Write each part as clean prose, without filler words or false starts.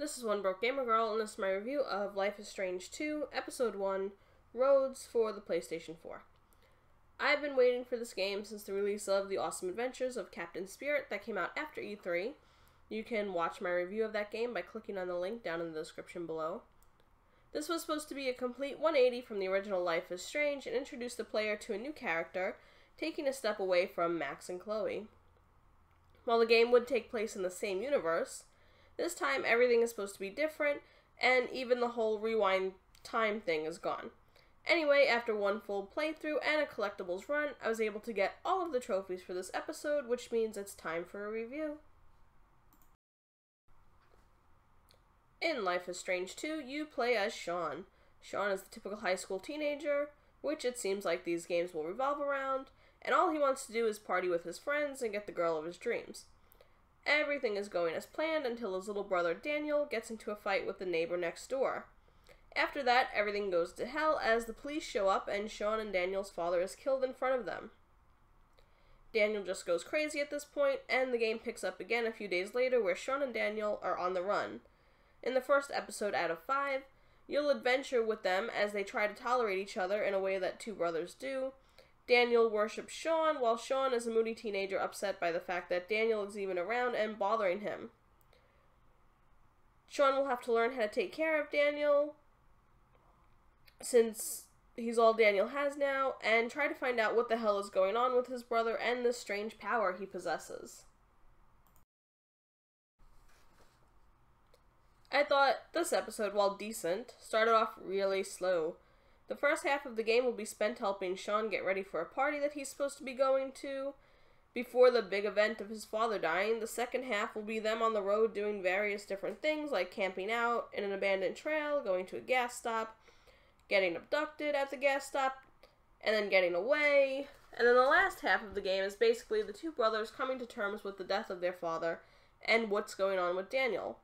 This is One Broke Gamer Girl, and this is my review of Life is Strange 2, Episode 1, Roads for the PlayStation 4. I've been waiting for this game since the release of The Awesome Adventures of Captain Spirit that came out after E3. You can watch my review of that game by clicking on the link down in the description below. This was supposed to be a complete 180 from the original Life is Strange and introduce the player to a new character, taking a step away from Max and Chloe. While the game would take place in the same universe, this time everything is supposed to be different, and even the whole rewind time thing is gone. Anyway, after one full playthrough and a collectibles run, I was able to get all of the trophies for this episode, which means it's time for a review. In Life is Strange 2, you play as Sean. Sean is the typical high school teenager, which it seems like these games will revolve around, and all he wants to do is party with his friends and get the girl of his dreams. Everything is going as planned until his little brother Daniel gets into a fight with the neighbor next door. After that, everything goes to hell as the police show up and Sean and Daniel's father is killed in front of them. Daniel just goes crazy at this point, and the game picks up again a few days later where Sean and Daniel are on the run. In the first episode out of 5, you'll adventure with them as they try to tolerate each other in a way that two brothers do. Daniel worships Sean, while Sean is a moody teenager upset by the fact that Daniel is even around and bothering him. Sean will have to learn how to take care of Daniel, since he's all Daniel has now, and try to find out what the hell is going on with his brother and this strange power he possesses. I thought this episode, while decent, started off really slow. The first half of the game will be spent helping Sean get ready for a party that he's supposed to be going to before the big event of his father dying. The second half will be them on the road doing various different things like camping out in an abandoned trail, going to a gas stop, getting abducted at the gas stop, and then getting away. And then the last half of the game is basically the two brothers coming to terms with the death of their father and what's going on with Daniel.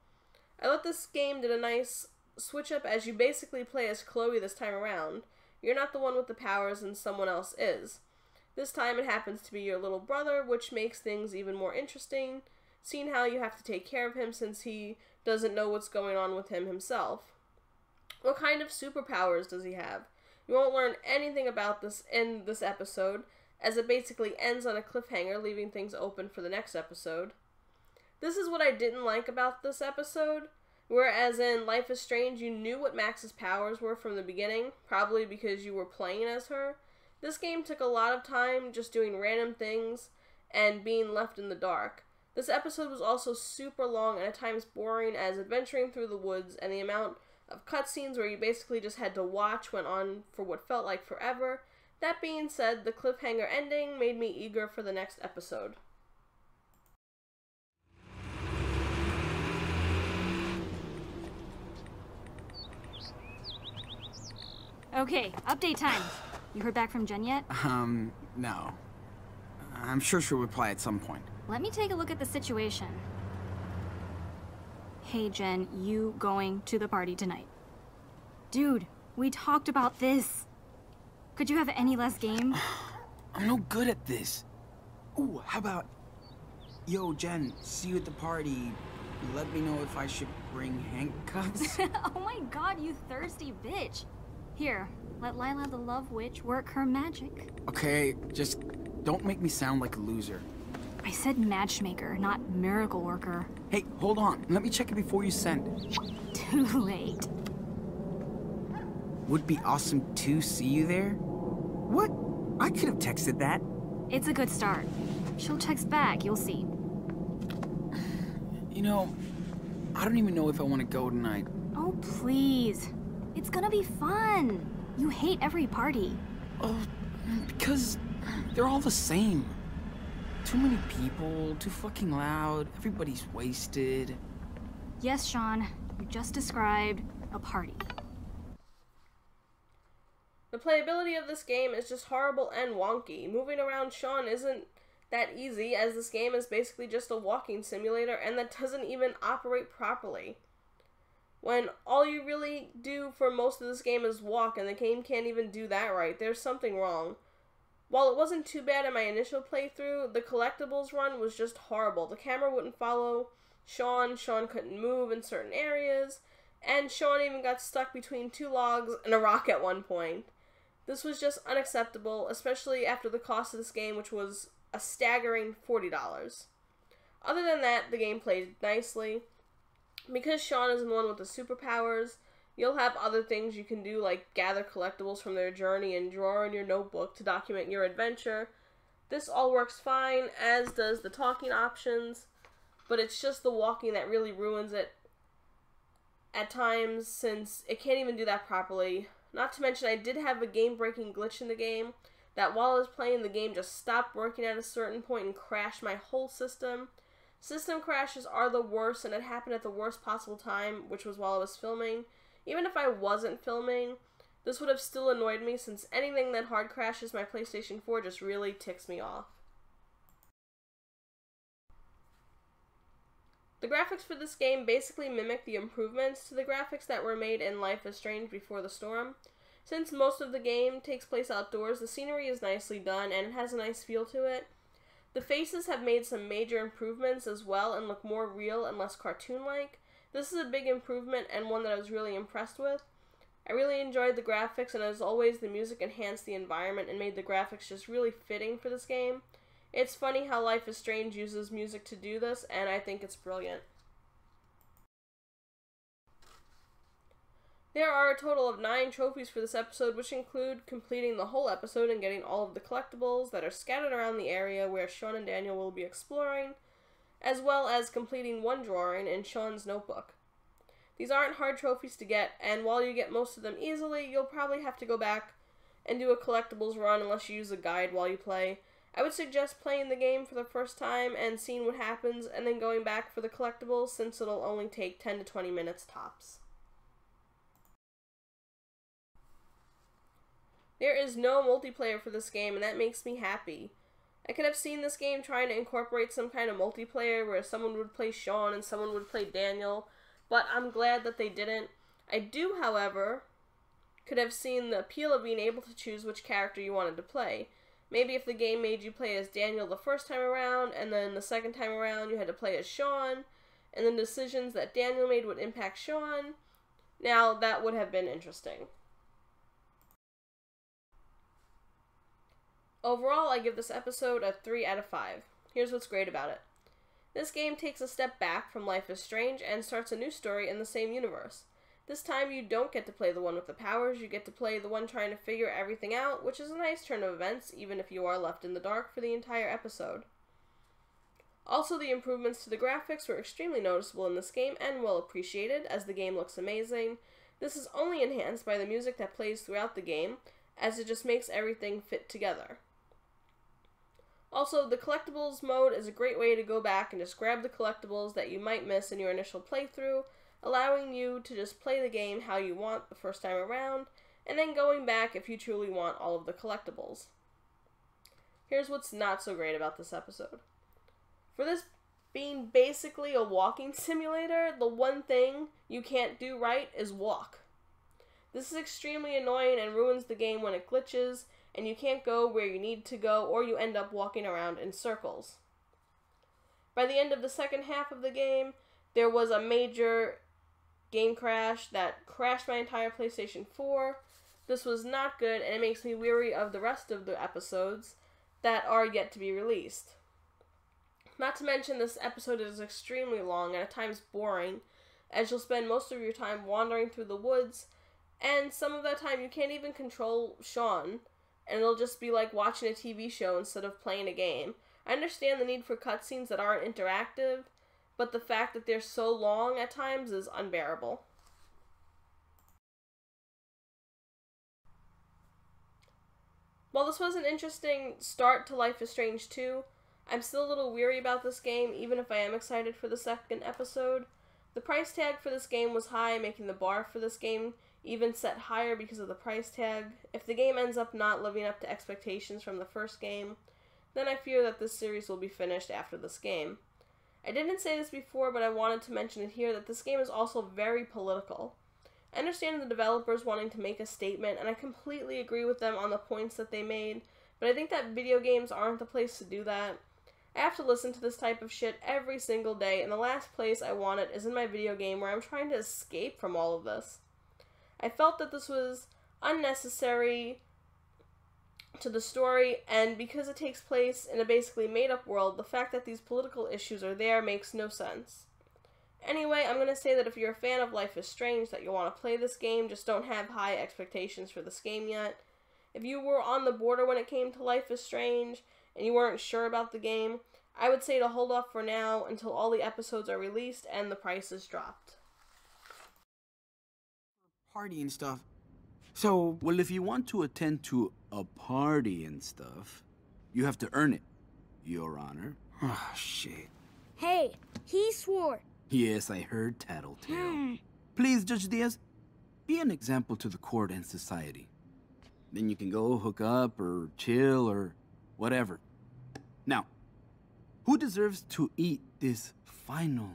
I thought this game did a nice switch up as you basically play as Chloe this time around. You're not the one with the powers and someone else is. This time it happens to be your little brother, which makes things even more interesting, seeing how you have to take care of him since he doesn't know what's going on with him himself. What kind of superpowers does he have? You won't learn anything about this in this episode, as it basically ends on a cliffhanger, leaving things open for the next episode. This is what I didn't like about this episode. Whereas in Life is Strange, you knew what Max's powers were from the beginning, probably because you were playing as her. This game took a lot of time just doing random things and being left in the dark. This episode was also super long and at times boring, as adventuring through the woods and the amount of cutscenes where you basically just had to watch went on for what felt like forever. That being said, the cliffhanger ending made me eager for the next episode. Okay, update time. You heard back from Jen yet? No. I'm sure she'll reply at some point. Let me take a look at the situation. Hey Jen, you going to the party tonight? Dude, we talked about this. Could you have any less game? I'm no good at this. Ooh, how about... Yo, Jen, see you at the party. Let me know if I should bring handcuffs. Oh my god, you thirsty bitch. Here, let Lila the Love Witch work her magic. Okay, just don't make me sound like a loser. I said matchmaker, not miracle worker. Hey, hold on. Let me check it before you send. Too late. Would be awesome to see you there. What? I could have texted that. It's a good start. She'll text back, you'll see. You know, I don't even know if I want to go tonight. Oh, please. It's gonna be fun. You hate every party. Oh, because they're all the same. Too many people, too fucking loud, everybody's wasted. Yes, Sean, you just described a party. The playability of this game is just horrible and wonky. Moving around Sean isn't that easy, as this game is basically just a walking simulator and that doesn't even operate properly. When all you really do for most of this game is walk, and the game can't even do that right, there's something wrong. While it wasn't too bad in my initial playthrough, the collectibles run was just horrible. The camera wouldn't follow Sean couldn't move in certain areas, and Sean even got stuck between two logs and a rock at one point. This was just unacceptable, especially after the cost of this game, which was a staggering $40. Other than that, the game played nicely. Because Sean is the one with the superpowers, you'll have other things you can do, like gather collectibles from their journey and draw in your notebook to document your adventure. This all works fine, as does the talking options, but it's just the walking that really ruins it at times, since it can't even do that properly. Not to mention, I did have a game-breaking glitch in the game that while I was playing, the game just stopped working at a certain point and crashed my whole system. System crashes are the worst, and it happened at the worst possible time, which was while I was filming. Even if I wasn't filming, this would have still annoyed me, since anything that hard crashes my PlayStation 4 just really ticks me off. The graphics for this game basically mimic the improvements to the graphics that were made in Life is Strange Before the Storm. Since most of the game takes place outdoors, the scenery is nicely done and it has a nice feel to it. The faces have made some major improvements as well and look more real and less cartoon-like. This is a big improvement and one that I was really impressed with. I really enjoyed the graphics, and as always, the music enhanced the environment and made the graphics just really fitting for this game. It's funny how Life is Strange uses music to do this, and I think it's brilliant. There are a total of 9 trophies for this episode, which include completing the whole episode and getting all of the collectibles that are scattered around the area where Sean and Daniel will be exploring, as well as completing one drawing in Sean's notebook. These aren't hard trophies to get, and while you get most of them easily, you'll probably have to go back and do a collectibles run unless you use a guide while you play. I would suggest playing the game for the first time and seeing what happens, and then going back for the collectibles, since it'll only take 10 to 20 minutes tops. There is no multiplayer for this game, and that makes me happy. I could have seen this game trying to incorporate some kind of multiplayer where someone would play Sean and someone would play Daniel, but I'm glad that they didn't. I do, however, could have seen the appeal of being able to choose which character you wanted to play. Maybe if the game made you play as Daniel the first time around, and then the second time around you had to play as Sean, and the decisions that Daniel made would impact Sean. Now, that would have been interesting. Overall, I give this episode a 3 out of 5. Here's what's great about it. This game takes a step back from Life is Strange and starts a new story in the same universe. This time you don't get to play the one with the powers, you get to play the one trying to figure everything out, which is a nice turn of events, even if you are left in the dark for the entire episode. Also, the improvements to the graphics were extremely noticeable in this game and well appreciated, as the game looks amazing. This is only enhanced by the music that plays throughout the game, as it just makes everything fit together. Also, the collectibles mode is a great way to go back and just grab the collectibles that you might miss in your initial playthrough, allowing you to just play the game how you want the first time around, and then going back if you truly want all of the collectibles. Here's what's not so great about this episode. For this being basically a walking simulator, the one thing you can't do right is walk. This is extremely annoying and ruins the game when it glitches, and you can't go where you need to go, or you end up walking around in circles. By the end of the second half of the game, there was a major game crash that crashed my entire PlayStation 4. This was not good, and it makes me weary of the rest of the episodes that are yet to be released. Not to mention, this episode is extremely long and at times boring, as you'll spend most of your time wandering through the woods, and some of that time you can't even control Sean, and it'll just be like watching a TV show instead of playing a game. I understand the need for cutscenes that aren't interactive, but the fact that they're so long at times is unbearable. While this was an interesting start to Life is Strange 2, I'm still a little weary about this game, even if I am excited for the second episode. The price tag for this game was high, making the bar for this game even set higher because of the price tag. If the game ends up not living up to expectations from the first game, then I fear that this series will be finished after this game. I didn't say this before, but I wanted to mention it here, that this game is also very political. I understand the developers wanting to make a statement, and I completely agree with them on the points that they made, but I think that video games aren't the place to do that. I have to listen to this type of shit every single day, and the last place I want it is in my video game where I'm trying to escape from all of this. I felt that this was unnecessary to the story, and because it takes place in a basically made-up world, the fact that these political issues are there makes no sense. Anyway, I'm going to say that if you're a fan of Life is Strange, that you'll want to play this game, just don't have high expectations for this game yet. If you were on the border when it came to Life is Strange, and you weren't sure about the game, I would say to hold off for now until all the episodes are released and the price is dropped. Party and stuff. So, Well, if you want to attend to a party and stuff, you have to earn it, Your Honor. oh, shit. Hey, he swore. Yes, I heard tattletale. Please, Judge Diaz, be an example to the court and society. Then you can go hook up or chill or whatever. Now, who deserves to eat this final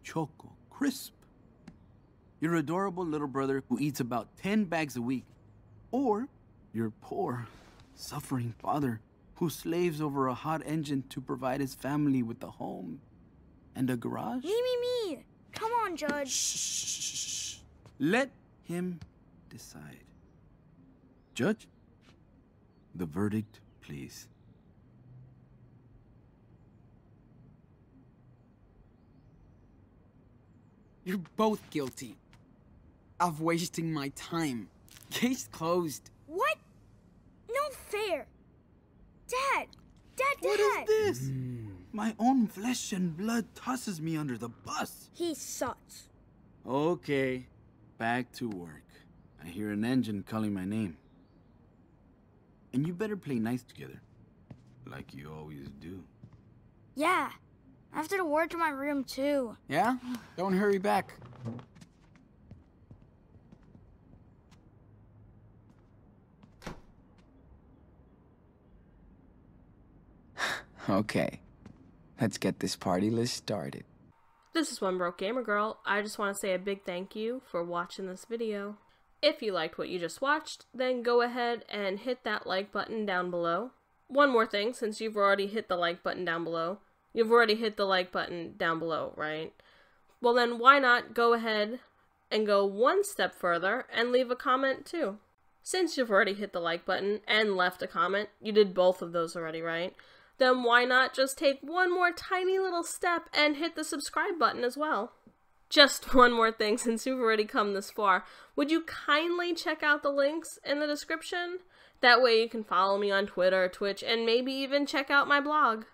Choco Crisp? Your adorable little brother who eats about 10 bags a week, or your poor, suffering father who slaves over a hot engine to provide his family with a home and a garage? Me. Come on, Judge. Shh. Let him decide. Judge, the verdict, please. You're both guilty of wasting my time. Case closed. What? No fair. Dad. What is this? My own flesh and blood tosses me under the bus. He sucks. Okay, back to work. I hear an engine calling my name. And you better play nice together, like you always do. Yeah. I have to work to my room, too. Yeah? Don't hurry back. Okay. Let's get this party list started. This is One Broke Gamer Girl. I just want to say a big thank you for watching this video. If you liked what you just watched, then go ahead and hit that like button down below. One more thing, since you've already hit the like button down below. You've already hit the like button down below, right? Well then, why not go ahead and go one step further and leave a comment too? Since you've already hit the like button and left a comment, you did both of those already, right? Then why not just take one more tiny little step and hit the subscribe button as well? Just one more thing, since you've already come this far, would you kindly check out the links in the description? That way you can follow me on Twitter, Twitch, and maybe even check out my blog.